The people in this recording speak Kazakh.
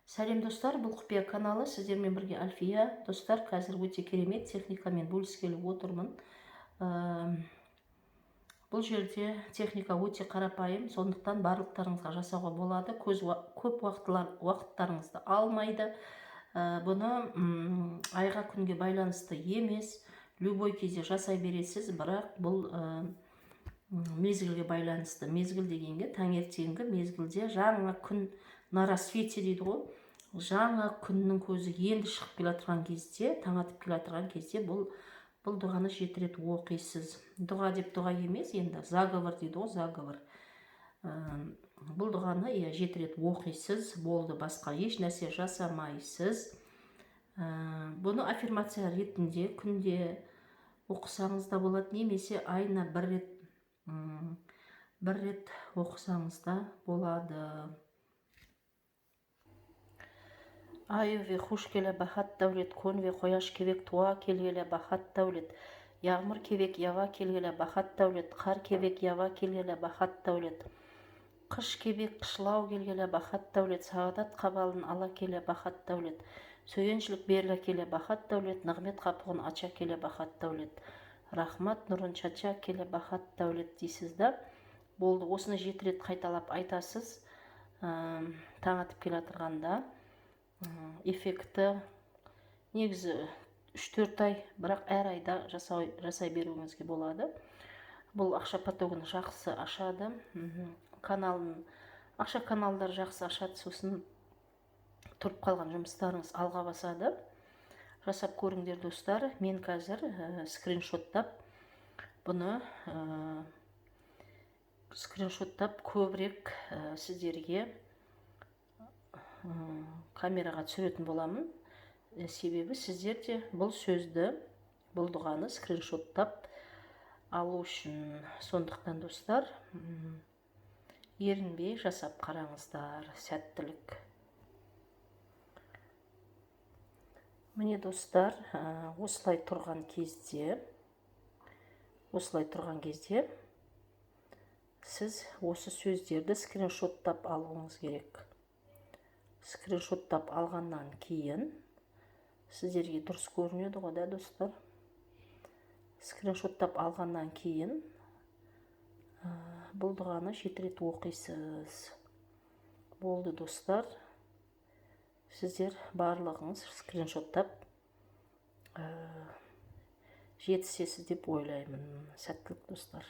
Сәлем достар, бұл құпия каналы, сіздермен бірге Альфия. Достар, қазір өте керемет техникамен бөліскелі отырмын. Бұл жерде техника өте қарапайым, сондықтан барлықтарыңызға жасауға болады. Көп уақыттарыңызды алмайды. Бұны айға күнге байланысты емес, любой кезде жасай бересіз, бірақ бұл мезгілге байланысты. Мезгіл дегенге таңертеңгі мезгілде жаңа күн на рассвете дейді ғой, жаңа күннің көзі енді шығып келе жатқан кезде, таң атып келе жатқан кезде бұл дұғаны 7 рет оқисыз. Дұға деп дұға емес, енді заговор дейді ғой, заговор. Бұл дұғаны 7 рет оқисыз, болды, басқа еш нәрсе жасамайсыз. Бұны аффирмация ретінде күнде оқысаңыз да болады, немесе айына бір рет оқысаңыз да болады. Айы хуш келе бахат дәулет, көнве қояш кебек туа келгеле бахат дәулет, яғмыр кебек ява келгеле бахат дәулет, қар кебек ява келгеле бахат дәулет, қыш кебек қышлау келгеле бахат дәулет, сағадат қабалын ала келе бахат дәулет, сөйеншілік берлі келе бахат дәулет, нығмет қапығын ача келе бахат дәулет, рахмат нұрын чача келе бахат дәулет дейсіз да. Болды, осыны 7 рет қайталап айтасыз. Таң атып келе тұрғанда эффекті негізі 3-4 ай, бірақ әр айда жасай беруіңізге болады. Бұл ақша потогын жақсы ашады, ақша каналдар жақсы ашады, сосын тұрып қалған жұмыстарыңыз алға басады. Жасап көріңдер достар. Мен қазір скриншоттап бұны көбірек сіздерге камераға түсіретін боламын. Себебі сіздер де бұл сөзді, бұл дұғаны скриншоттап алу үшін. Сондықтан достар, ерінбей жасап қараңыздар. Сәттілік. Міне достар, осылай тұрған кезде сіз осы сөздерді скриншоттап алуыңыз керек. Скриншоттап алғаннан кейін сіздерге дұрыс көрінеді ғой да достар. Скриншоттап алғаннан кейін бұл дұғаны 7 рет оқисыз. Болды достар. Сіздер барлығыңыз скриншоттап жетісесіз деп ойлаймын. Сәттілік достар.